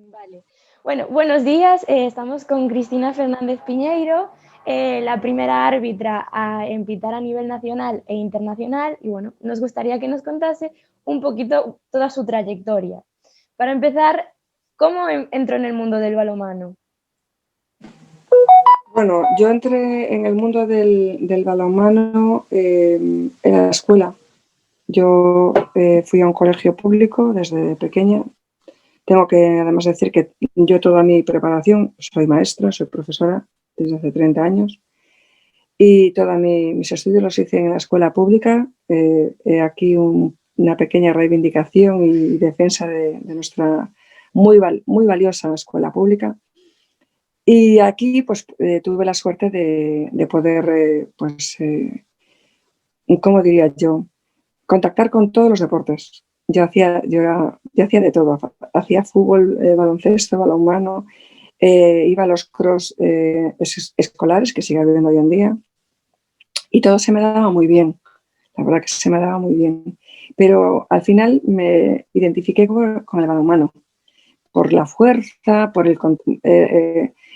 Vale. Bueno, buenos días. Estamos con Cristina Fernández Piñeiro, la primera árbitra en pitar a nivel nacional e internacional. Y bueno, nos gustaría que nos contase un poquito toda su trayectoria. Para empezar, ¿cómo entró en el mundo del balonmano? Bueno, yo entré en el mundo del balonmano en la escuela. Yo fui a un colegio público desde pequeña. Tengo que además decir que yo toda mi preparación, soy maestra, soy profesora desde hace 30 años y todos mis estudios los hice en la escuela pública. Aquí una pequeña reivindicación y defensa de nuestra muy valiosa escuela pública. Y aquí pues tuve la suerte de poder, ¿cómo diría yo? Contactar con todos los deportes. Yo hacía de todo. Hacía fútbol, baloncesto, balonmano, iba a los cross escolares que sigue habiendo hoy en día y todo se me daba muy bien. La verdad que se me daba muy bien. Pero al final me identifiqué con el balonmano por la fuerza,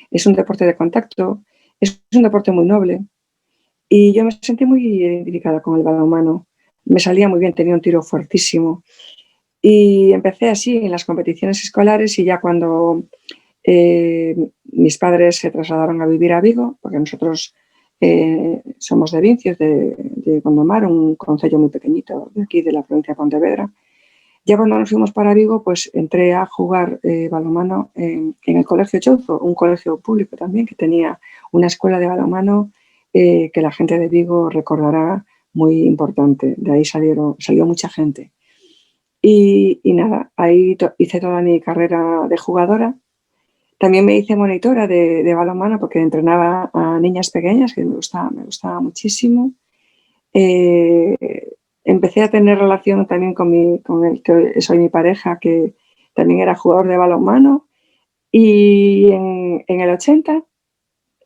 es un deporte de contacto, es un deporte muy noble y yo me sentí muy identificada con el balonmano. Me salía muy bien, tenía un tiro fuertísimo y empecé así en las competiciones escolares y ya cuando mis padres se trasladaron a vivir a Vigo, porque nosotros somos de Vincios, de Gondomar, un concello muy pequeñito de aquí de la provincia de Pontevedra. Ya cuando nos fuimos para Vigo, pues entré a jugar balonmano en el Colegio Chouzo, un colegio público también que tenía una escuela de balonmano que la gente de Vigo recordará muy importante. De ahí salió mucha gente. Y nada, ahí hice toda mi carrera de jugadora. También me hice monitora de balonmano porque entrenaba a niñas pequeñas, que me gustaba muchísimo. Eh, Empecé a tener relación también con el que soy mi pareja, que también era jugador de balonmano. Y en el 80,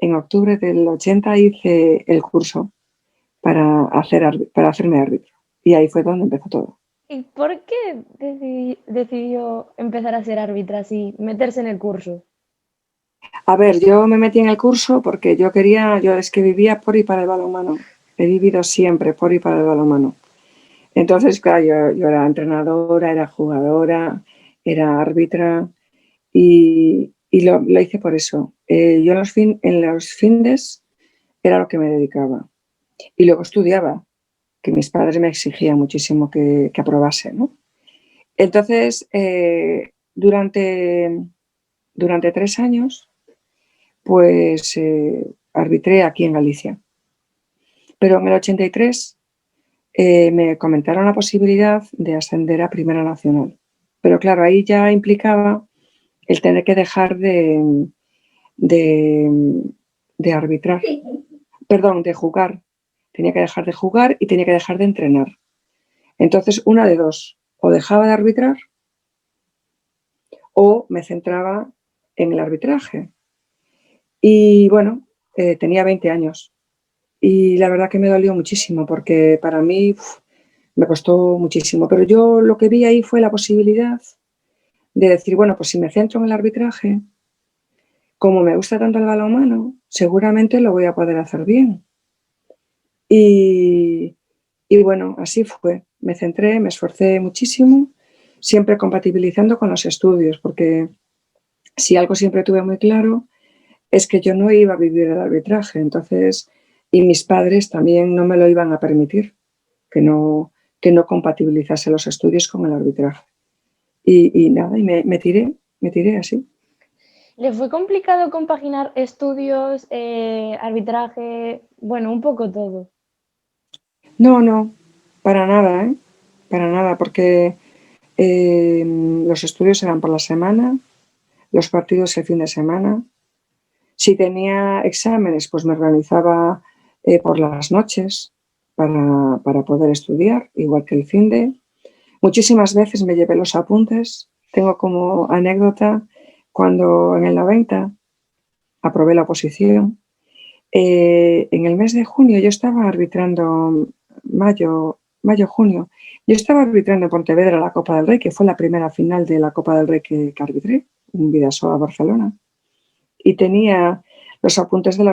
en octubre del 80, hice el curso para hacerme árbitro. Y ahí fue donde empezó todo. ¿Y por qué decidió empezar a ser árbitra y meterse en el curso? A ver, yo me metí en el curso porque yo es que vivía por y para el balonmano. He vivido siempre por y para el balonmano. Entonces, claro, yo era entrenadora, era jugadora, era árbitra y lo hice por eso. Yo en los fines era lo que me dedicaba. Y luego estudiaba, que mis padres me exigían muchísimo que aprobase, ¿no? Entonces, durante 3 años, pues arbitré aquí en Galicia. Pero en el 83 me comentaron la posibilidad de ascender a Primera Nacional. Pero claro, ahí ya implicaba el tener que dejar de, de arbitrar, perdón, de jugar. Tenía que dejar de jugar y tenía que dejar de entrenar. Entonces, una de dos, o dejaba de arbitrar o me centraba en el arbitraje. Y bueno, tenía 20 años y la verdad que me dolió muchísimo porque para mí me costó muchísimo. Pero yo lo que vi ahí fue la posibilidad de decir, bueno, pues si me centro en el arbitraje, como me gusta tanto el balonmano, seguramente lo voy a poder hacer bien. Y, y bueno, así fue. Me centré, me esforcé muchísimo, siempre compatibilizando con los estudios, porque si algo siempre tuve muy claro es que yo no iba a vivir el arbitraje, entonces, y mis padres también no me lo iban a permitir, que no, que no compatibilizase los estudios con el arbitraje. Y nada, y me tiré así. ¿Le fue complicado compaginar estudios, arbitraje, bueno, un poco todo? No, no, para nada, ¿eh? Para nada, porque los estudios eran por la semana, los partidos el fin de semana. Si tenía exámenes, pues me organizaba por las noches para poder estudiar, igual que el fin de. Muchísimas veces me llevé los apuntes. Tengo como anécdota cuando en el 90 aprobé la oposición. En el mes de junio yo estaba arbitrando, junio, yo estaba arbitrando en Pontevedra la Copa del Rey, que fue la primera final de la Copa del Rey que arbitré. un Vidasoa a Barcelona, y tenía los apuntes de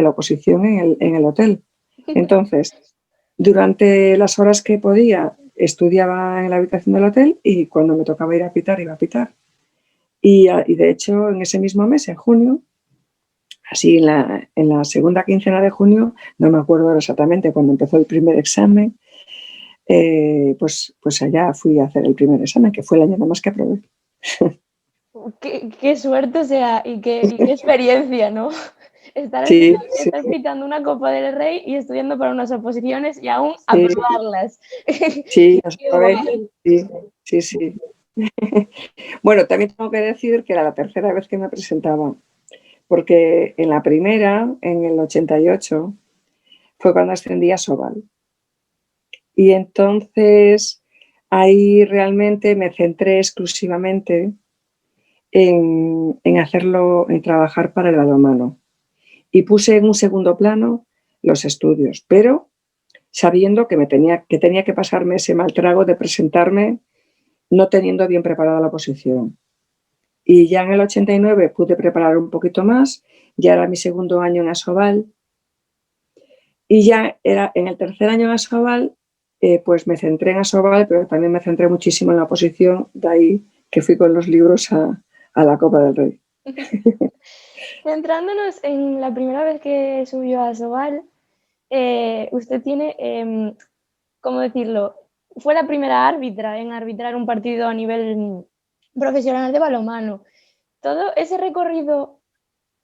la oposición en el hotel. Entonces, durante las horas que podía, estudiaba en la habitación del hotel y cuando me tocaba ir a pitar, iba a pitar. Y de hecho, en ese mismo mes, en junio, así en la segunda quincena de junio, no me acuerdo ahora exactamente cuando empezó el primer examen, pues allá fui a hacer el primer examen, que fue el año nada más que aprobé. Qué suerte, o sea, y qué experiencia, ¿no? Sí, sí, Estar pitando una Copa del Rey y estudiando para unas oposiciones y aún sí, aprobarlas. sí, las Qué aprobé. guay. Sí, sí, sí. Bueno, también tengo que decir que era la tercera vez que me presentaba, porque en la primera, en el 88, fue cuando ascendí a Sobal. Y entonces ahí realmente me centré exclusivamente en hacerlo, en trabajar para el balonmano. Y puse en un segundo plano los estudios, pero sabiendo que tenía que pasarme ese mal trago de presentarme no teniendo bien preparada la oposición. Y ya en el 89 pude preparar un poquito más, ya era mi segundo año en Asobal, y ya era en el tercer año en Asobal, pues me centré en Asobal, pero también me centré muchísimo en la oposición, de ahí que fui con los libros a la Copa del Rey. Centrándonos en la primera vez que subió a Sobal, usted tiene, ¿cómo decirlo? Fue la primera árbitra en arbitrar un partido a nivel profesional de balonmano. Todo ese recorrido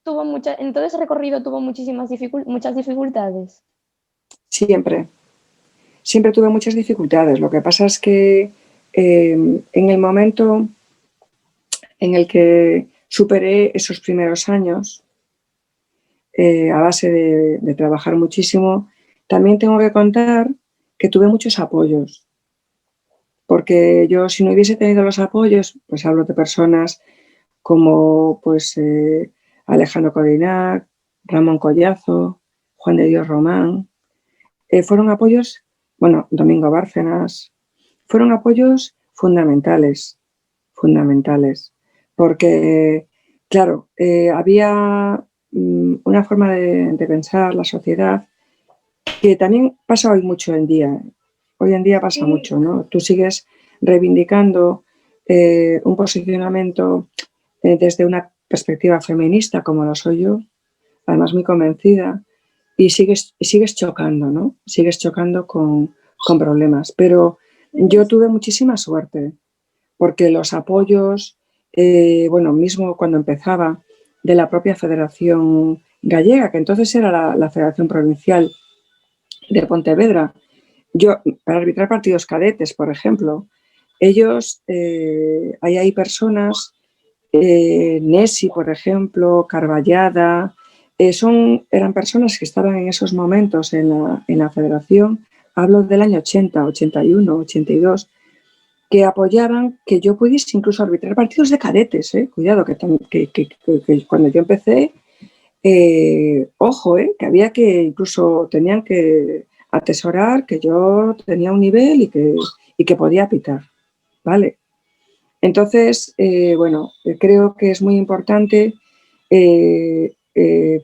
en todo ese recorrido tuvo muchas dificultades. Siempre, siempre tuve muchas dificultades. Lo que pasa es que en el momento en el que superé esos primeros años, a base de trabajar muchísimo, también tengo que contar que tuve muchos apoyos, porque yo si no hubiese tenido los apoyos, pues hablo de personas como pues Alejandro Codinac, Ramón Collazo, Juan de Dios Román, fueron apoyos, bueno, Domingo Bárcenas, fueron apoyos fundamentales, fundamentales, porque, claro, había una forma de pensar la sociedad que también pasa hoy mucho en día. Hoy en día pasa Sí. mucho, ¿no? Tú sigues reivindicando un posicionamiento desde una perspectiva feminista, como lo soy yo, además muy convencida, y sigues chocando, ¿no? Sigues chocando con problemas. Pero yo tuve muchísima suerte, porque los apoyos, bueno, mismo cuando empezaba, de la propia Federación Gallega, que entonces era la Federación Provincial de Pontevedra, yo, para arbitrar partidos cadetes, por ejemplo, ellos, ahí hay personas, Nessi, por ejemplo, Carballada, eran personas que estaban en esos momentos en la federación, hablo del año 80, 81, 82, que apoyaban que yo pudiese incluso arbitrar partidos de cadetes, cuidado, que cuando yo empecé, ojo, que había que, incluso tenían que atesorar que yo tenía un nivel y que podía pitar, ¿vale? Entonces, bueno, creo que es muy importante,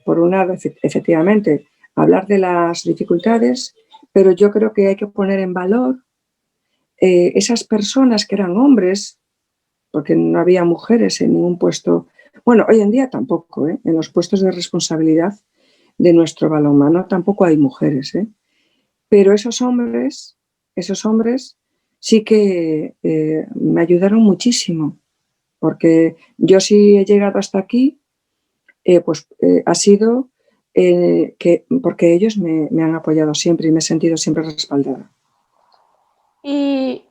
por un lado, efectivamente, hablar de las dificultades, pero yo creo que hay que poner en valor esas personas que eran hombres, porque no había mujeres en ningún puesto, bueno, hoy en día tampoco, en los puestos de responsabilidad de nuestro balonmano tampoco hay mujeres, pero esos hombres sí que me ayudaron muchísimo, porque yo sí he llegado hasta aquí, ha sido porque ellos me han apoyado siempre y me he sentido siempre respaldada. ¿Y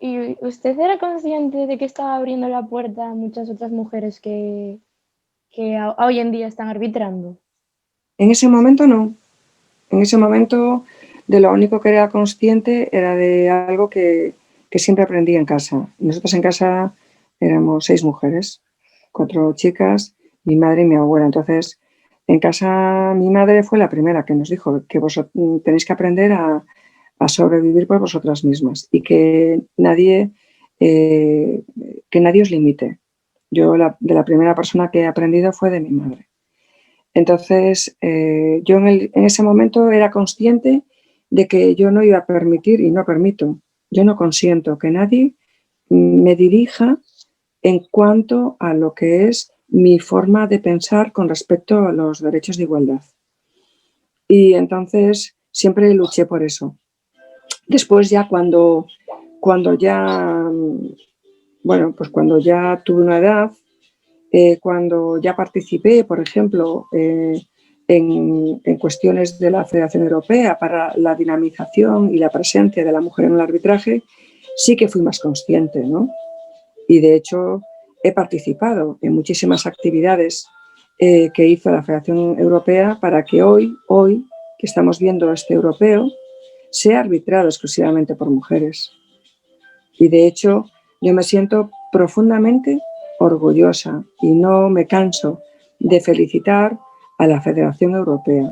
usted era consciente de que estaba abriendo la puerta a muchas otras mujeres que hoy en día están arbitrando? En ese momento no, en ese momento de lo único que era consciente era de algo que siempre aprendí en casa. Nosotros en casa éramos 6 mujeres, 4 chicas, mi madre y mi abuela. Entonces, en casa mi madre fue la primera que nos dijo que vosotros tenéis que aprender a sobrevivir por vosotras mismas y que nadie os limite. Yo de la primera persona que he aprendido fue de mi madre. Entonces, yo en ese momento era consciente de que yo no iba a permitir, y no permito, yo no consiento que nadie me dirija en cuanto a lo que es mi forma de pensar con respecto a los derechos de igualdad. Y entonces siempre luché por eso. Después ya cuando ya, bueno, pues cuando ya tuve una edad, cuando ya participé, por ejemplo, en cuestiones de la Federación Europea para la dinamización y la presencia de la mujer en el arbitraje, sí que fui más consciente, ¿no? Y de hecho he participado en muchísimas actividades que hizo la Federación Europea para que hoy que estamos viendo este europeo, sea arbitrado exclusivamente por mujeres. Y de hecho yo me siento profundamente orgullosa y no me canso de felicitar a la Federación Europea,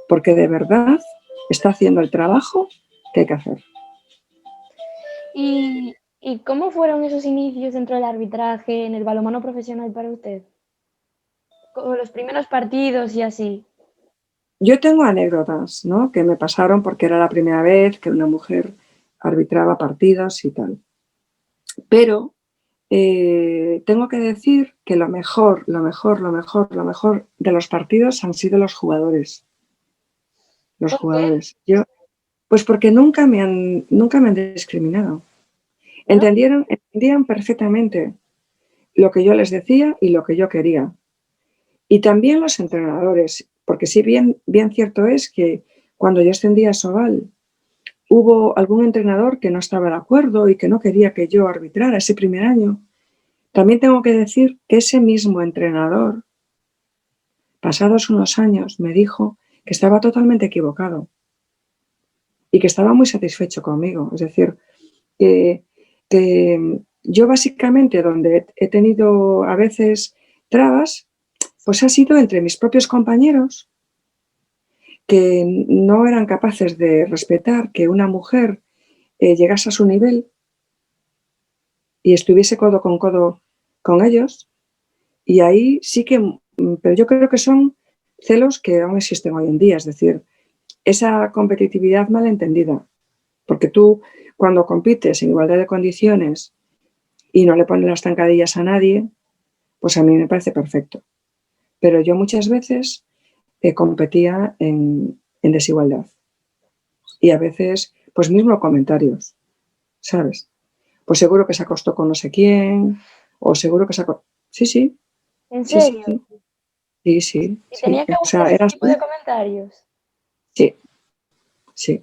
porque de verdad está haciendo el trabajo que hay que hacer. ¿Y cómo fueron esos inicios dentro del arbitraje en el balonmano profesional para usted? Como los primeros partidos y así. Yo tengo anécdotas, ¿no?, que me pasaron porque era la primera vez que una mujer arbitraba partidos y tal. Pero tengo que decir que lo mejor de los partidos han sido los jugadores. Los ¿Por qué? jugadores. Pues porque nunca me han discriminado. ¿No? Entendían perfectamente lo que yo les decía y lo que yo quería. Y también los entrenadores, porque sí, bien cierto es que cuando yo ascendí a Sobal, hubo algún entrenador que no estaba de acuerdo y que no quería que yo arbitrara ese primer año. También tengo que decir que ese mismo entrenador, pasados unos años, me dijo que estaba totalmente equivocado y que estaba muy satisfecho conmigo. Es decir, que yo básicamente donde he tenido a veces trabas, pues ha sido entre mis propios compañeros, que no eran capaces de respetar que una mujer llegase a su nivel y estuviese codo con ellos. Y ahí sí que, pero yo creo que son celos que aún existen hoy en día, es decir, esa competitividad malentendida, porque tú cuando compites en igualdad de condiciones y no le pones las zancadillas a nadie, pues a mí me parece perfecto. Pero yo muchas veces competía en desigualdad y a veces, pues mismo comentarios, ¿sabes? Pues seguro que se acostó con no sé quién, o seguro que se acostó... Sí, sí, ¿En sí, serio? sí. Sí, sí, ¿Y sí. tenía que O aguantar sea, ese era tipo de así. comentarios? Sí, sí,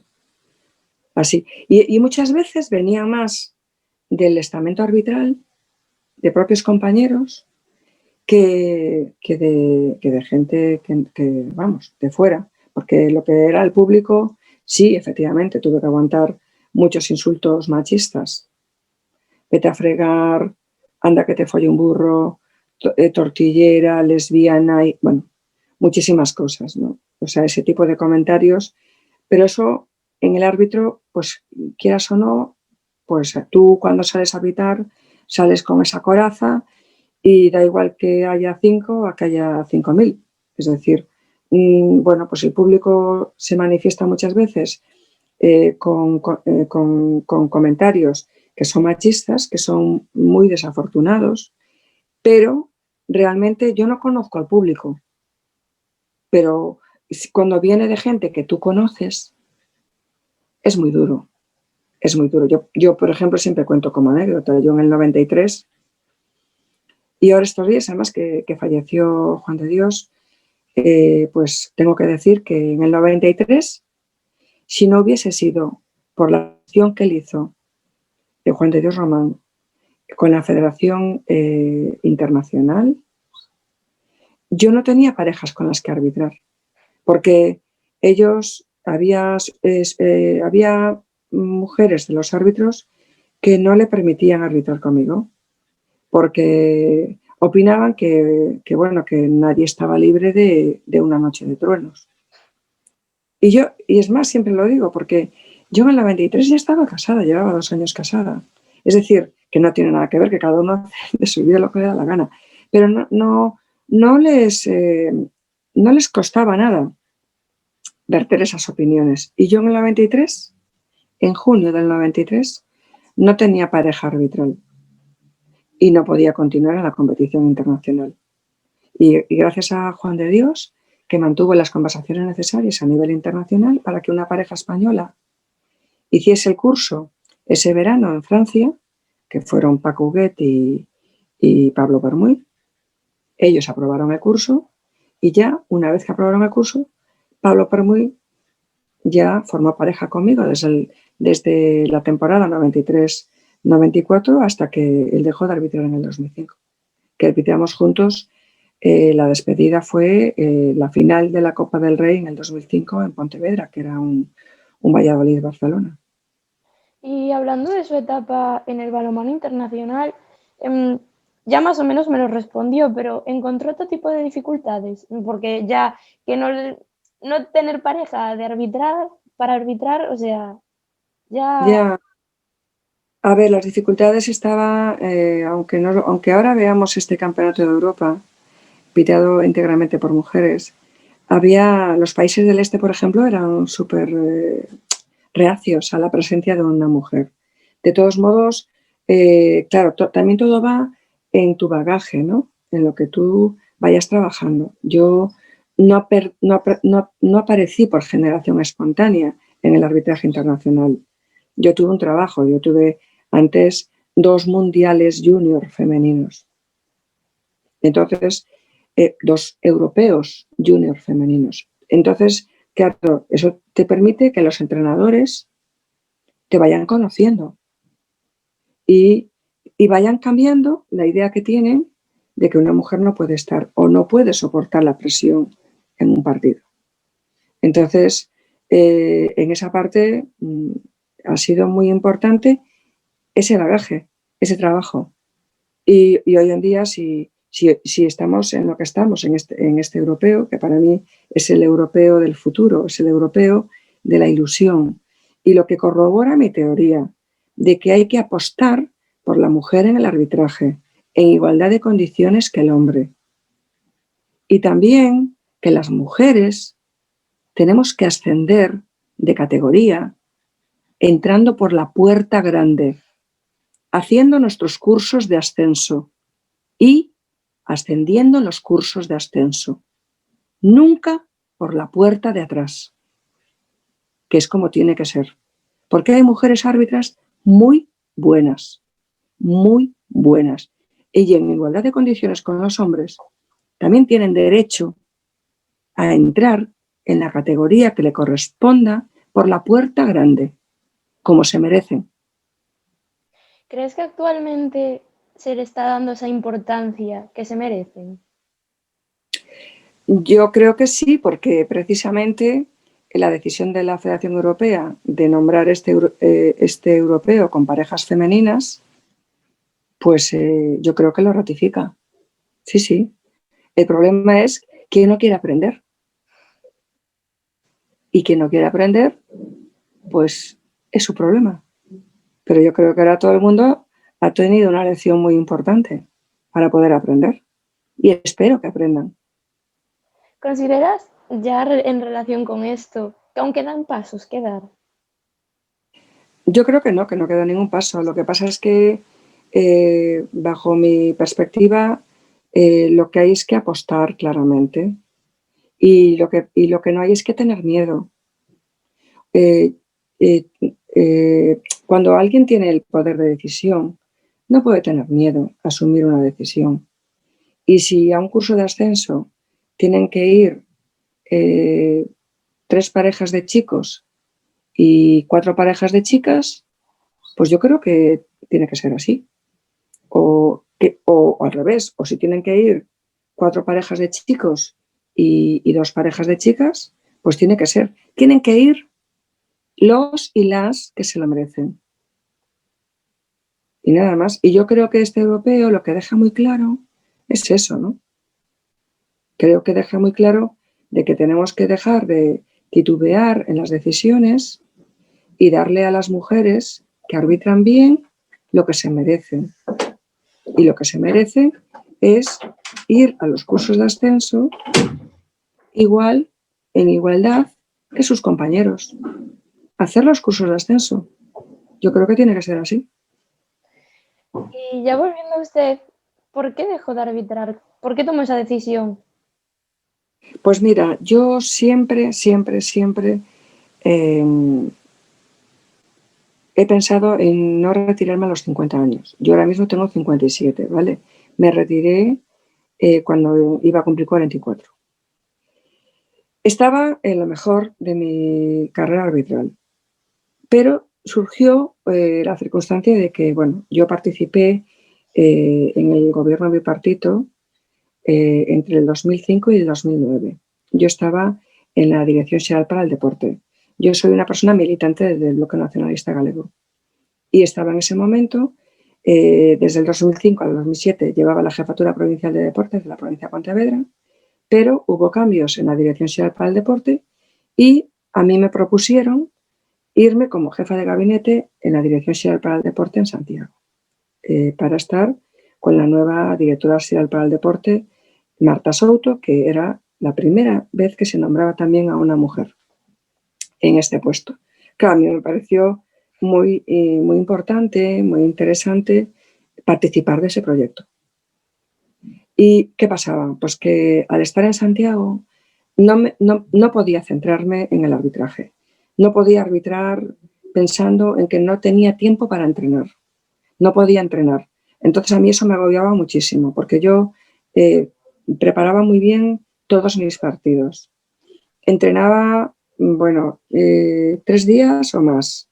así. Y muchas veces venía más del estamento arbitral, de propios compañeros, que de gente vamos, de fuera. Porque lo que era el público, sí, efectivamente, tuve que aguantar muchos insultos machistas. Vete a fregar, anda que te folle un burro, tortillera, lesbiana, y bueno, muchísimas cosas, ¿no? O sea, ese tipo de comentarios. Pero eso en el árbitro, pues quieras o no, pues tú cuando sales a arbitrar sales con esa coraza y da igual que haya 5 a que haya 5.000. Es decir, bueno, pues el público se manifiesta muchas veces con comentarios que son machistas, que son muy desafortunados, pero realmente yo no conozco al público. Pero cuando viene de gente que tú conoces, es muy duro. Es muy duro. Yo, por ejemplo, siempre cuento como anécdota. Yo en el 93, y ahora estos días, además que falleció Juan de Dios, pues tengo que decir que en el 93, si no hubiese sido por la acción que él hizo de Juan de Dios Román con la Federación Internacional, yo no tenía parejas con las que arbitrar, porque había mujeres de los árbitros que no le permitían arbitrar conmigo, porque opinaban que nadie estaba libre de una noche de truenos. Y es más, siempre lo digo, porque yo en el 93 ya estaba casada, llevaba 2 años casada. Es decir, que no tiene nada que ver, que cada uno hace de su vida lo que le da la gana. Pero no les costaba nada verter esas opiniones. Y yo en el 93, en junio del 93, no tenía pareja arbitral y no podía continuar en la competición internacional. Y gracias a Juan de Dios, que mantuvo las conversaciones necesarias a nivel internacional para que una pareja española hiciese el curso ese verano en Francia, que fueron Paco Huguet y Pablo Permuy. Ellos aprobaron el curso y ya, una vez que aprobaron el curso, Pablo Permuy ya formó pareja conmigo desde la temporada 93-94 hasta que él dejó de arbitrar en el 2005. Que arbitramos juntos. La despedida fue la final de la Copa del Rey en el 2005 en Pontevedra, que era un Valladolid-Barcelona. Y hablando de su etapa en el balonmano internacional, ya más o menos me lo respondió, pero ¿encontró otro tipo de dificultades? Porque ya que no tener pareja de arbitrar, para arbitrar, o sea, ya... A ver, las dificultades estaban, aunque ahora veamos este campeonato de Europa, pitado íntegramente por mujeres, los países del este, por ejemplo, eran súper reacios a la presencia de una mujer. De todos modos, claro, también todo va en tu bagaje, ¿no? En lo que tú vayas trabajando. Yo no aparecí por generación espontánea en el arbitraje internacional. Yo tuve un trabajo, yo tuve antes 2 mundiales junior femeninos. Entonces, 2 europeos junior femeninos. Entonces, claro, eso te permite que los entrenadores te vayan conociendo y vayan cambiando la idea que tienen de que una mujer no puede estar o no puede soportar la presión en un partido. Entonces, en esa parte ha sido muy importante ese bagaje, ese trabajo. Y hoy en día, si estamos en lo que estamos, en este europeo, que para mí es el europeo del futuro, es el europeo de la ilusión, y lo que corrobora mi teoría de que hay que apostar por la mujer en el arbitraje, en igualdad de condiciones que el hombre. Y también que las mujeres tenemos que ascender de categoría entrando por la puerta grande, haciendo nuestros cursos de ascenso y ascendiendo en los cursos de ascenso. Nunca por la puerta de atrás, que es como tiene que ser. Porque hay mujeres árbitras muy buenas, muy buenas. Y en igualdad de condiciones con los hombres, también tienen derecho a entrar en la categoría que le corresponda por la puerta grande, como se merecen. ¿Crees que actualmente se le está dando esa importancia que se merecen? Yo creo que sí, porque precisamente la decisión de la Federación Europea de nombrar este europeo con parejas femeninas, pues yo creo que lo ratifica. Sí, sí. El problema es quién no quiere aprender. Y quien no quiere aprender, pues es su problema. Pero yo creo que ahora todo el mundo ha tenido una lección muy importante para poder aprender. Y espero que aprendan. ¿Consideras, ya en relación con esto, que aún quedan pasos que dar? Yo creo que no queda ningún paso. Lo que pasa es que, bajo mi perspectiva, lo que hay es que apostar claramente. Y lo que no hay es que tener miedo. Cuando alguien tiene el poder de decisión, no puede tener miedo a asumir una decisión. Y si a un curso de ascenso tienen que ir 3 parejas de chicos y 4 parejas de chicas, pues yo creo que tiene que ser así. O al revés, o si tienen que ir 4 parejas de chicos y 2 parejas de chicas, pues tiene que ser. Tienen que ir los y las que se lo merecen. Y nada más. Y yo creo que este europeo lo que deja muy claro es eso, ¿no? Creo que deja muy claro de que tenemos que dejar de titubear en las decisiones y darle a las mujeres que arbitran bien lo que se merecen. Y lo que se merecen es ir a los cursos de ascenso igual, en igualdad que sus compañeros. Hacer los cursos de ascenso. Yo creo que tiene que ser así. Y ya volviendo a usted, ¿por qué dejó de arbitrar? ¿Por qué tomó esa decisión? Pues mira, yo siempre eh, he pensado en no retirarme a los 50 años. Yo ahora mismo tengo 57, ¿vale? Me retiré cuando iba a cumplir 44. Estaba en lo mejor de mi carrera arbitral, pero surgió la circunstancia de que, bueno, yo participé en el gobierno bipartito entre el 2005 y el 2009. Yo estaba en la Dirección Xeral para el Deporte. Yo soy una persona militante del Bloque Nacionalista Galego y estaba en ese momento, desde el 2005 al 2007, llevaba la Jefatura Provincial de Deportes de la provincia de Pontevedra, pero hubo cambios en la Dirección Xeral para el Deporte y a mí me propusieron irme como jefa de gabinete en la Dirección Xeral para el Deporte en Santiago, para estar con la nueva directora xeral para el deporte, Marta Souto, que era la primera vez que se nombraba también a una mujer en este puesto. Claro, a mí me pareció muy importante, muy interesante participar de ese proyecto. ¿Y qué pasaba? Pues que al estar en Santiago no podía centrarme en el arbitraje. No podía arbitrar pensando en que no tenía tiempo para entrenar. No podía entrenar. Entonces a mí eso me agobiaba muchísimo porque yo preparaba muy bien todos mis partidos. Entrenaba, bueno, 3 días o más.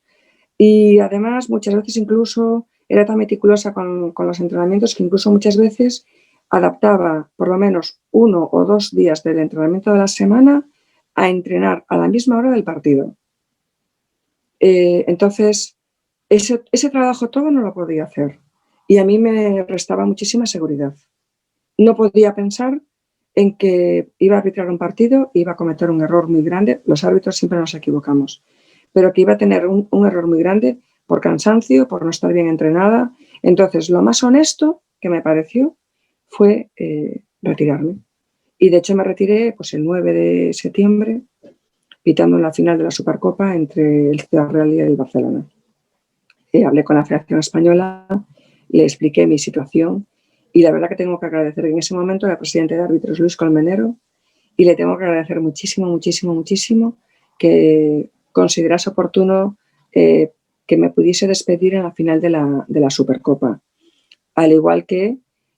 Y además muchas veces incluso era tan meticulosa con los entrenamientos que incluso muchas veces adaptaba por lo menos 1 o 2 días del entrenamiento de la semana a entrenar a la misma hora del partido. Entonces, ese trabajo todo no lo podía hacer y a mí me restaba muchísima seguridad. No podía pensar en que iba a arbitrar un partido, iba a cometer un error muy grande. Los árbitros siempre nos equivocamos, pero que iba a tener un error muy grande por cansancio, por no estar bien entrenada. Entonces, lo más honesto que me pareció fue retirarme. Y de hecho me retiré pues, el 9 de septiembre, pitando en la final de la Supercopa entre el Ciudad Real y el Barcelona. Hablé con la Federación Española, le expliqué mi situación y la verdad que tengo que agradecer en ese momento al presidente de árbitros, Luis Colmenero, y le tengo que agradecer muchísimo que considerase oportuno que me pudiese despedir en la final de la Supercopa. Al igual que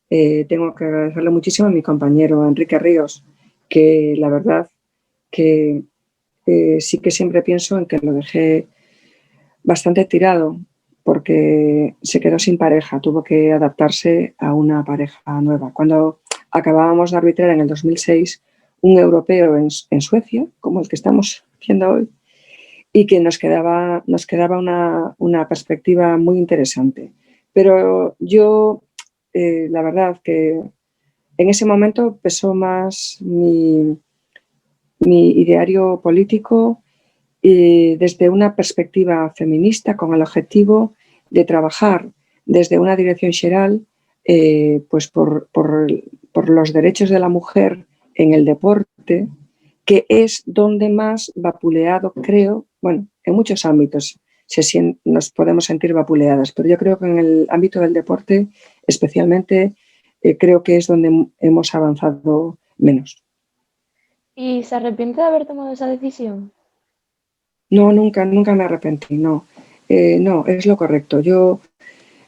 tengo que agradecerle muchísimo a mi compañero Enrique Ríos, que la verdad que sí que siempre pienso en que lo dejé bastante tirado porque se quedó sin pareja, tuvo que adaptarse a una pareja nueva. Cuando acabábamos de arbitrar en el 2006 un europeo en Suecia, como el que estamos haciendo hoy, y que nos quedaba una perspectiva muy interesante. Pero yo, la verdad que en ese momento pesó más mi ideario político desde una perspectiva feminista con el objetivo de trabajar desde una dirección xeral pues por los derechos de la mujer en el deporte, que es donde más vapuleado, creo, bueno, en muchos ámbitos nos podemos sentir vapuleadas, pero yo creo que en el ámbito del deporte especialmente creo que es donde hemos avanzado menos. ¿Y se arrepiente de haber tomado esa decisión? No, nunca me arrepentí, no. No, es lo correcto. Yo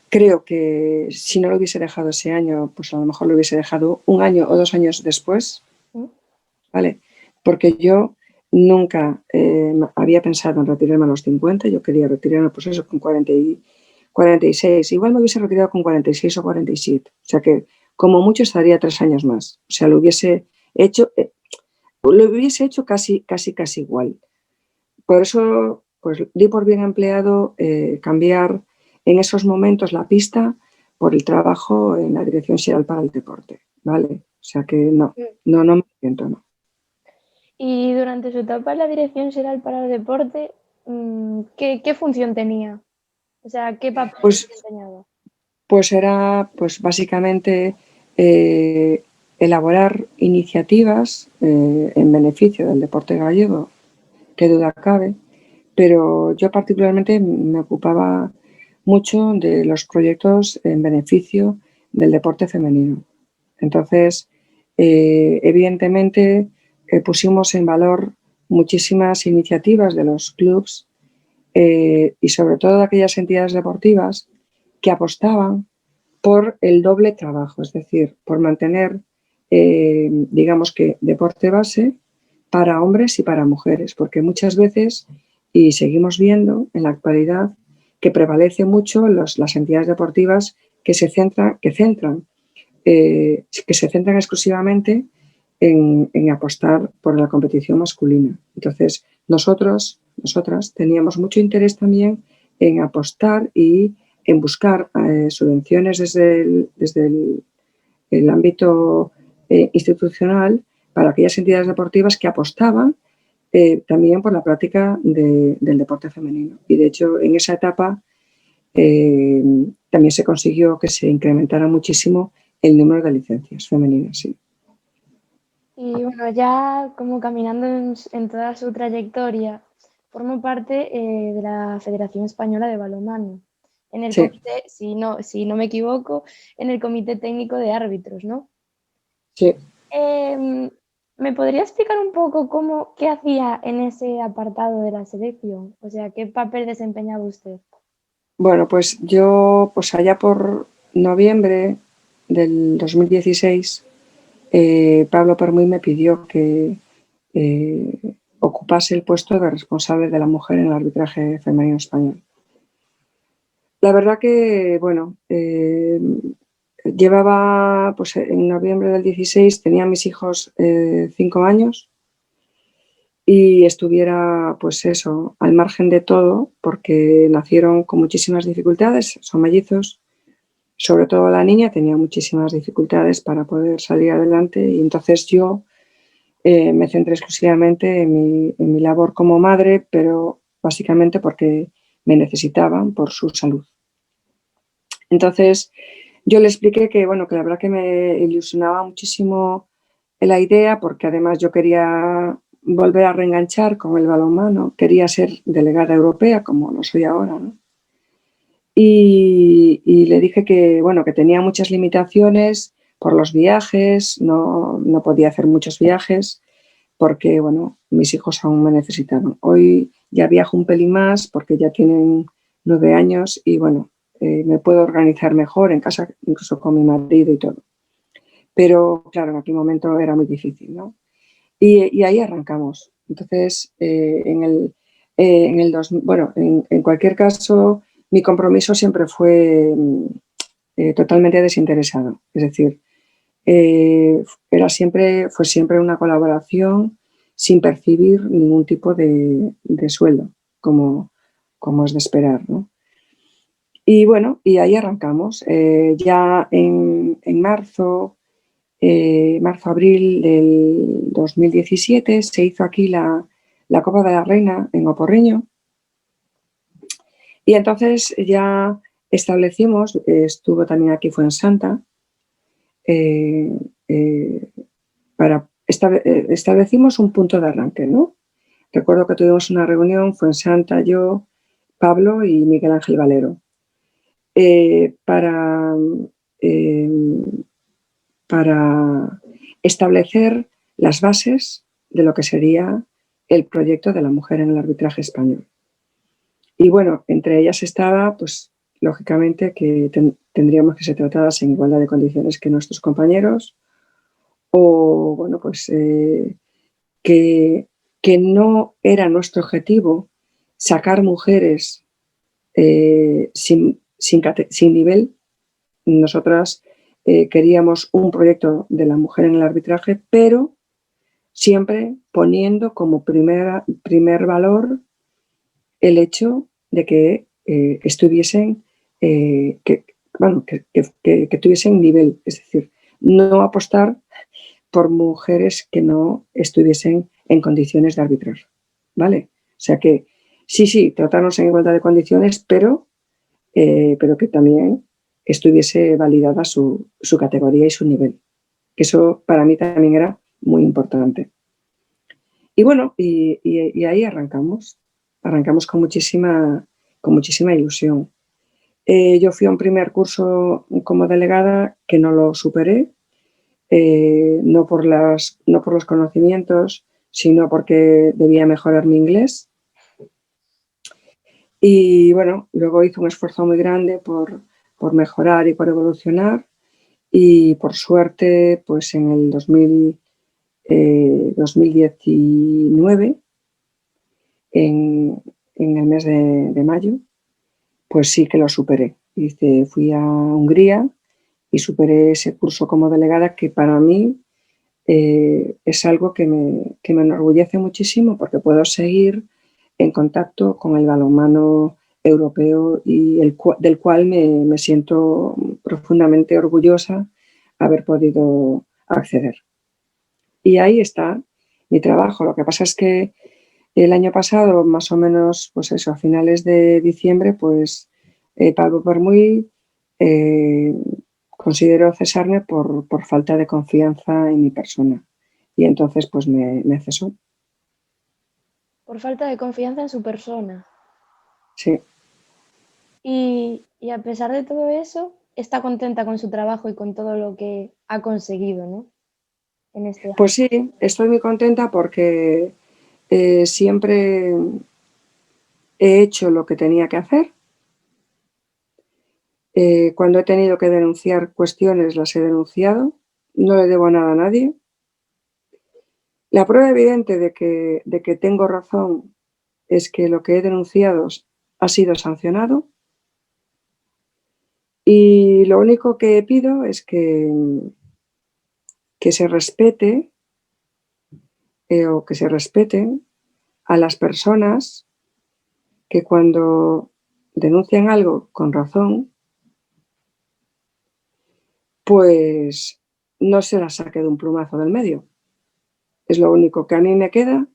creo que si no lo hubiese dejado ese año, pues a lo mejor lo hubiese dejado 1 año o 2 años después, ¿vale? Porque yo nunca había pensado en retirarme a los 50, yo quería retirarme pues eso con 46. Igual me hubiese retirado con 46 o 47. O sea que como mucho estaría 3 años más. O sea, lo hubiese hecho casi igual. Por eso, pues di por bien empleado cambiar en esos momentos la pista por el trabajo en la Dirección Xeral para el Deporte, ¿vale? O sea que no me siento, no. Y durante su etapa en la Dirección Xeral para el Deporte, ¿qué función tenía? O sea, ¿qué papel Pues, desempeñaba? pues era pues básicamente elaborar iniciativas en beneficio del deporte gallego, qué duda cabe, pero yo particularmente me ocupaba mucho de los proyectos en beneficio del deporte femenino. Entonces, evidentemente, pusimos en valor muchísimas iniciativas de los clubs y sobre todo de aquellas entidades deportivas que apostaban por el doble trabajo, es decir, por mantener, digamos que, deporte base para hombres y para mujeres, porque muchas veces, y seguimos viendo en la actualidad, que prevalece mucho las entidades deportivas que se centran exclusivamente en apostar por la competición masculina. Entonces, nosotras teníamos mucho interés también en apostar y en buscar subvenciones desde el ámbito institucional para aquellas entidades deportivas que apostaban también por la práctica del deporte femenino. Y de hecho, en esa etapa también se consiguió que se incrementara muchísimo el número de licencias femeninas. Sí. Y bueno, ya como caminando en toda su trayectoria, formo parte de la Federación Española de Balonmano, en el Sí, comité, si no me equivoco, en el comité técnico de árbitros, ¿no? sí. ¿Me podría explicar un poco qué hacía en ese apartado de la selección? O sea, ¿qué papel desempeñaba usted? Bueno, pues yo, pues allá por noviembre del 2016, Pablo Permuy me pidió que ocupase el puesto de responsable de la mujer en el arbitraje femenino español. La verdad que, bueno, llevaba, pues en noviembre del 16 tenía mis hijos 5 años y estuviera, pues eso, al margen de todo, porque nacieron con muchísimas dificultades, son mellizos, sobre todo la niña tenía muchísimas dificultades para poder salir adelante y entonces yo me centré exclusivamente en mi labor como madre, pero básicamente porque me necesitaban por su salud. Entonces yo le expliqué que, bueno, que la verdad que me ilusionaba muchísimo la idea porque además yo quería volver a reenganchar con el balonmano, quería ser delegada europea como lo soy ahora, ¿no? Y le dije que, bueno, que tenía muchas limitaciones por los viajes, no podía hacer muchos viajes porque, bueno, mis hijos aún me necesitaban. Hoy ya viajo un pelín más porque ya tienen 9 años y, bueno, me puedo organizar mejor en casa, incluso con mi marido y todo. Pero, claro, en aquel momento era muy difícil, ¿no? Y ahí arrancamos. Entonces, bueno, en cualquier caso, mi compromiso siempre fue totalmente desinteresado. Es decir, fue siempre una colaboración sin percibir ningún tipo de sueldo, como es de esperar, ¿no? Y bueno, y ahí arrancamos. Ya en marzo-abril del 2017 se hizo aquí la Copa de la Reina en Oporriño y entonces ya establecimos, estuvo también aquí Fuensanta, eh, eh, establecimos un punto de arranque, ¿no? Recuerdo que tuvimos una reunión, Fuensanta, yo, Pablo y Miguel Ángel Valero, para eh, para establecer las bases de lo que sería el proyecto de la mujer en el arbitraje español. Y bueno, entre ellas estaba, pues, lógicamente, que tendríamos que ser tratadas en igualdad de condiciones que nuestros compañeros, o, bueno, pues, que no era nuestro objetivo sacar mujeres sin nivel. Nosotras queríamos un proyecto de la mujer en el arbitraje, pero siempre poniendo como primer valor el hecho de que estuviesen, bueno, que tuviesen nivel, es decir, no apostar por mujeres que no estuviesen en condiciones de arbitrar, ¿vale? O sea que sí, tratarnos en igualdad de condiciones, pero pero que también estuviese validada su categoría y su nivel. Que eso para mí también era muy importante. Y bueno, y ahí arrancamos. Arrancamos con muchísima ilusión. Yo fui a un primer curso como delegada que no lo superé, no por los conocimientos, sino porque debía mejorar mi inglés. Y bueno, luego hice un esfuerzo muy grande por mejorar y por evolucionar. Y por suerte, pues en el 2019, en el mes de mayo, pues sí que lo superé. Fui a Hungría y superé ese curso como delegada, que para mí es algo que me enorgullece muchísimo, porque puedo seguir en contacto con el balonmano europeo y del cual me siento profundamente orgullosa haber podido acceder. Y ahí está mi trabajo. Lo que pasa es que el año pasado, más o menos, pues eso, a finales de diciembre, pues Pablo Permuy consideró cesarme por falta de confianza en mi persona. Y entonces, pues me cesó. Por falta de confianza en su persona. Sí. Y a pesar de todo eso, está contenta con su trabajo y con todo lo que ha conseguido, ¿no? En este Pues año. sí, estoy muy contenta porque siempre he hecho lo que tenía que hacer. Cuando he tenido que denunciar cuestiones, las he denunciado. No le debo nada a nadie. La prueba evidente de que tengo razón es que lo que he denunciado ha sido sancionado, y lo único que pido es que se respete o que se respeten a las personas que cuando denuncian algo con razón, pues no se la saque de un plumazo del medio. Es lo único que a mí me queda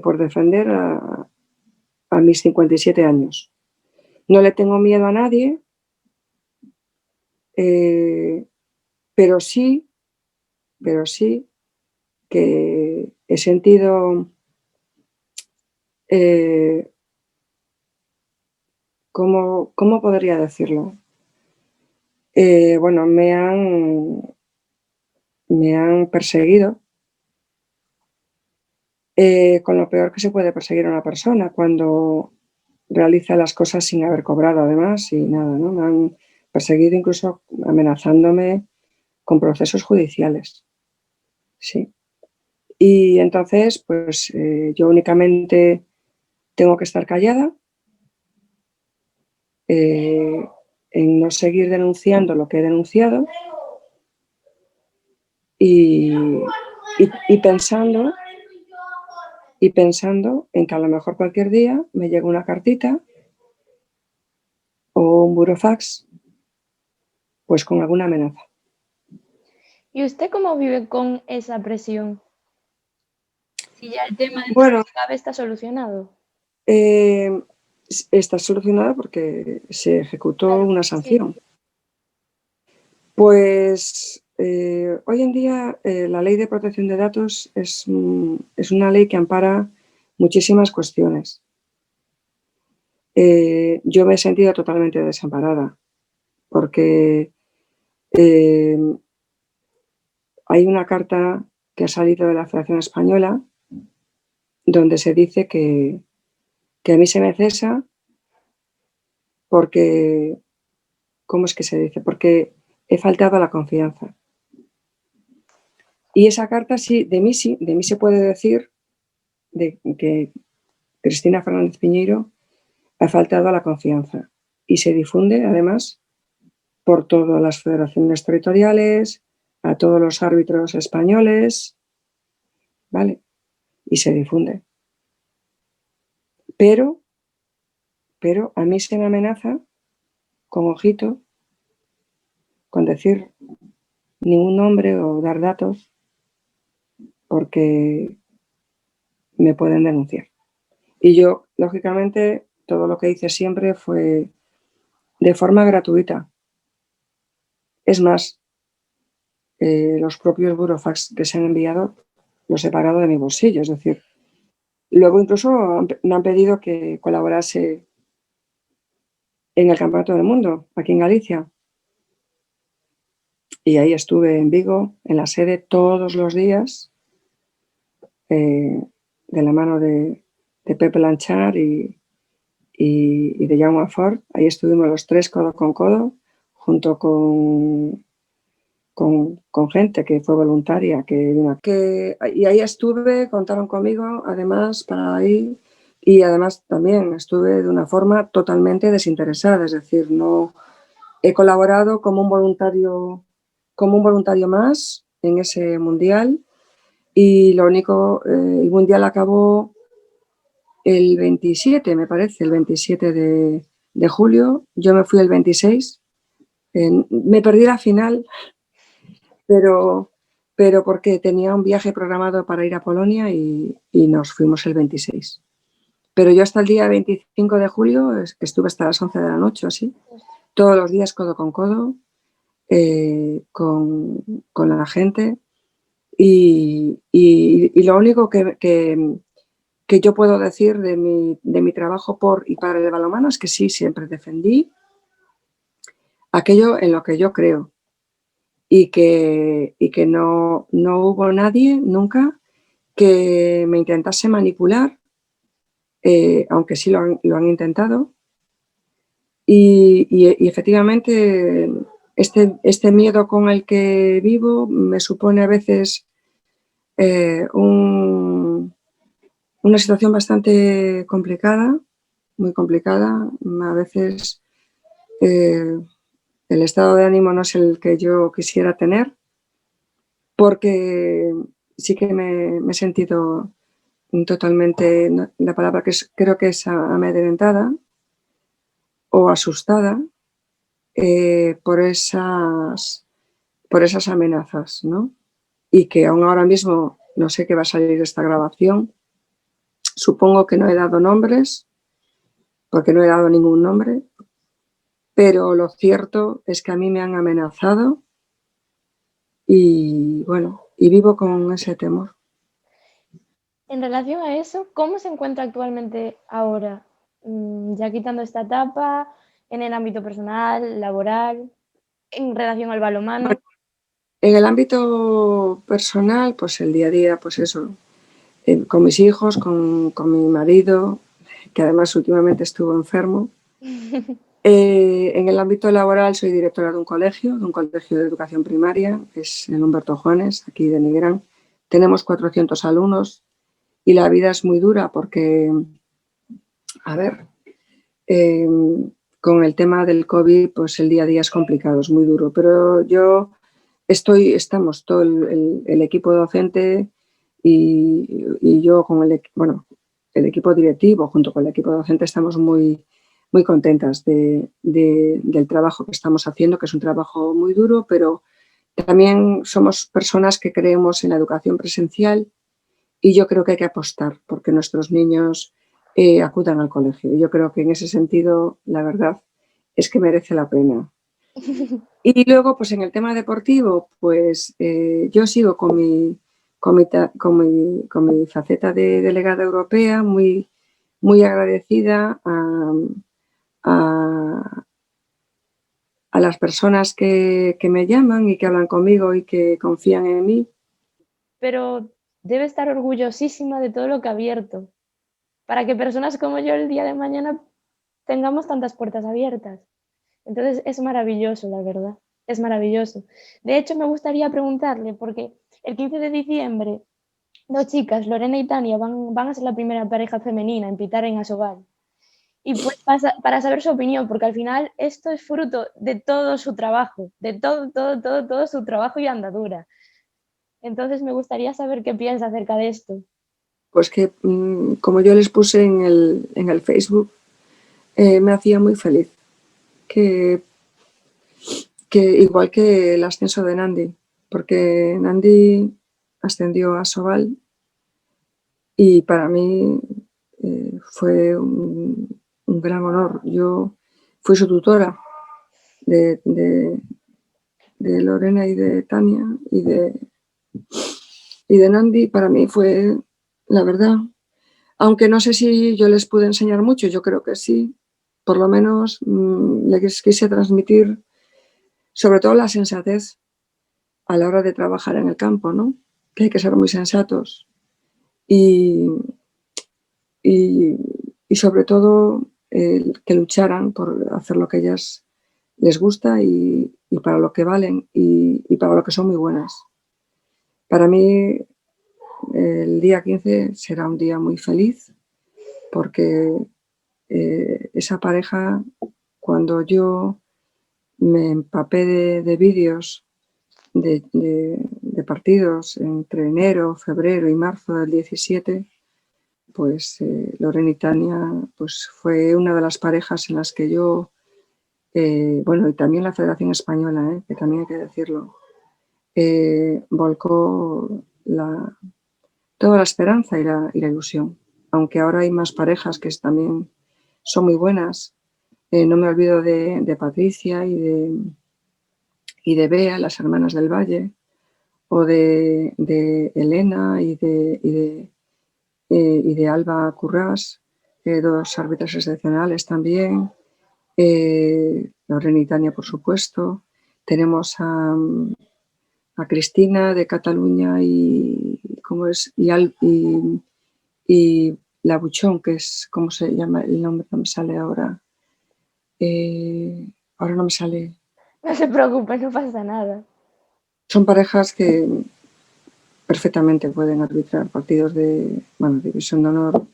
por defender a mis 57 años. No le tengo miedo a nadie, pero sí que he sentido, ¿cómo podría decirlo? Bueno, me han perseguido, con lo peor que se puede perseguir a una persona cuando realiza las cosas sin haber cobrado, además, y nada, ¿no? Me han perseguido, incluso amenazándome con procesos judiciales. Sí. Y entonces, pues yo únicamente tengo que estar callada, en no seguir denunciando lo que he denunciado, y, y pensando en que a lo mejor cualquier día me llega una cartita o un burofax, pues con alguna amenaza. ¿Y usted cómo vive con esa presión? Si ya el tema dentro de lo Bueno, que cabe está solucionado. eh, está solucionada porque se ejecutó Claro, una sí. sanción. Pues hoy en día la ley de protección de datos es una ley que ampara muchísimas cuestiones. Yo me he sentido totalmente desamparada porque eh, hay una carta que ha salido de la Federación Española donde se dice que a mí se me cesa porque, ¿cómo es que se dice? Porque he faltado a la confianza. Y esa carta sí, de mí se puede decir de que Cristina Fernández Piñeiro ha faltado a la confianza, y se difunde además por todas las federaciones territoriales, a todos los árbitros españoles, ¿vale? Y se difunde. Pero a mí se me amenaza con ojito, con decir ningún nombre o dar datos, porque me pueden denunciar. Y yo, lógicamente, todo lo que hice siempre fue de forma gratuita. Es más, los propios burofax que se han enviado los he pagado de mi bolsillo. Es decir, luego incluso me han pedido que colaborase en el Campeonato del Mundo, aquí en Galicia. Y ahí estuve en Vigo, en la sede, todos los días, de la mano de Pepe Lanchar y de Jaume Fort. Ahí estuvimos los tres codo con codo, junto con gente que fue voluntaria. Y ahí estuve, contaron conmigo, además, para ir. Y además también estuve de una forma totalmente desinteresada, es decir, no he colaborado como un voluntario más en ese mundial. Y lo único, el mundial acabó el 27, me parece, el 27 de julio. Yo me fui el 26. Me perdí la final, pero porque tenía un viaje programado para ir a Polonia y nos fuimos el 26. Pero yo hasta el día 25 de julio estuve hasta las 11 de la noche, así, todos los días codo con codo, con la gente. Y lo único que yo puedo decir de mi trabajo por y para el balonmano es que sí, siempre defendí aquello en lo que yo creo y que no hubo nadie nunca que me intentase manipular, aunque sí lo han intentado. Y efectivamente este miedo con el que vivo me supone a veces una situación bastante complicada, muy complicada. A veces el estado de ánimo no es el que yo quisiera tener, porque sí que me he sentido totalmente, la palabra creo que es amedrentada o asustada por esas amenazas, ¿no? Y que aún ahora mismo no sé qué va a salir de esta grabación. Supongo que no he dado nombres, porque no he dado ningún nombre, pero lo cierto es que a mí me han amenazado y bueno, y vivo con ese temor. En relación a eso, ¿cómo se encuentra actualmente ahora? Ya quitando esta etapa, en el ámbito personal, laboral, en relación al balonmano. Bueno, en el ámbito personal, pues el día a día, pues eso, con mis hijos, con mi marido, que además últimamente estuvo enfermo. En el ámbito laboral soy directora de un colegio de educación primaria, que es el Humberto Juanes, aquí de Nigrán. Tenemos 400 alumnos y la vida es muy dura porque, a ver, eh, con el tema del COVID, pues el día a día es complicado, es muy duro. Pero estamos todo el equipo docente y yo con el equipo directivo junto con el equipo docente estamos muy, muy contentas del trabajo que estamos haciendo, que es un trabajo muy duro, pero también somos personas que creemos en la educación presencial y yo creo que hay que apostar porque nuestros niños acudan al colegio. Y yo creo que en ese sentido, la verdad es que merece la pena. Y luego, pues en el tema deportivo, pues yo sigo con mi faceta de delegada europea, muy, muy agradecida a, a las personas que me llaman y que hablan conmigo y que confían en mí. Pero debe estar orgullosísima de todo lo que ha abierto, para que personas como yo el día de mañana tengamos tantas puertas abiertas. Entonces es maravilloso, la verdad, es maravilloso. De hecho, me gustaría preguntarle, porque el 15 de diciembre, dos chicas, Lorena y Tania, van a ser la primera pareja femenina en pitar en Asobal. Y pues para saber su opinión, porque al final esto es fruto de todo su trabajo, de todo su trabajo y andadura. Entonces me gustaría saber qué piensa acerca de esto. Pues que, como yo les puse en el Facebook, me hacía muy feliz. Que, que igual que el ascenso de Nandi, porque Nandi ascendió a Sobal y para mí fue un gran honor. Yo fui su tutora de, de, de Lorena y de Tania y de Nandi, para mí fue, la verdad, aunque no sé si yo les pude enseñar mucho, yo creo que sí, por lo menos les quise transmitir sobre todo la sensatez a la hora de trabajar en el campo, ¿no? Que hay que ser muy sensatos y, y, y sobre todo que lucharan por hacer lo que ellas les gusta y para lo que valen y para lo que son muy buenas. Para mí el día 15 será un día muy feliz porque esa pareja, cuando yo me empapé de vídeos de partidos entre enero, febrero y marzo del 17, pues Lorena y Tania pues, fue una de las parejas en las que yo, bueno, y también la Federación Española, que también hay que decirlo, volcó toda la esperanza y la ilusión. Aunque ahora hay más parejas que también son muy buenas, no me olvido de Patricia y de Bea, las hermanas del Valle, o de Elena y de Alba Currás, dos árbitras excepcionales también, Lorena y Tania, por supuesto. Tenemos a Cristina de Cataluña ¿cómo es? Y la Buchón, que es, ¿cómo se llama? El nombre no me sale ahora. Ahora no me sale. No se preocupe, no pasa nada. Son parejas que perfectamente pueden arbitrar partidos de, bueno, División de Honor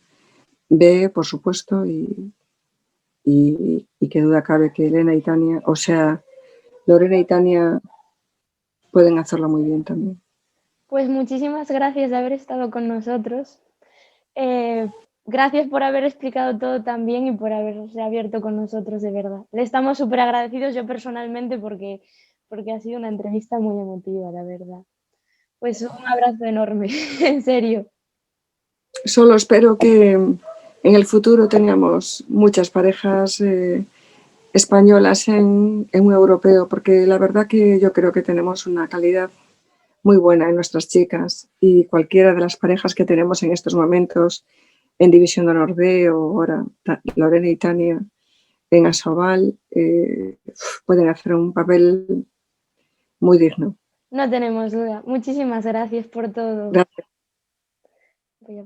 B, por supuesto, y qué duda cabe que Elena y Tania, o sea, Lorena y Tania pueden hacerlo muy bien también. Pues muchísimas gracias de haber estado con nosotros. Gracias por haber explicado todo tan bien y por haberse abierto con nosotros, de verdad. Le estamos súper agradecidos yo personalmente porque ha sido una entrevista muy emotiva, la verdad. Pues un abrazo enorme, en serio. Solo espero que en el futuro tengamos muchas parejas españolas en un europeo, porque la verdad que yo creo que tenemos una calidad muy buena en nuestras chicas y cualquiera de las parejas que tenemos en estos momentos en División de Honor B o ahora Lorena y Tania en Asobal pueden hacer un papel muy digno. No tenemos duda. Muchísimas gracias por todo. Gracias. Voy a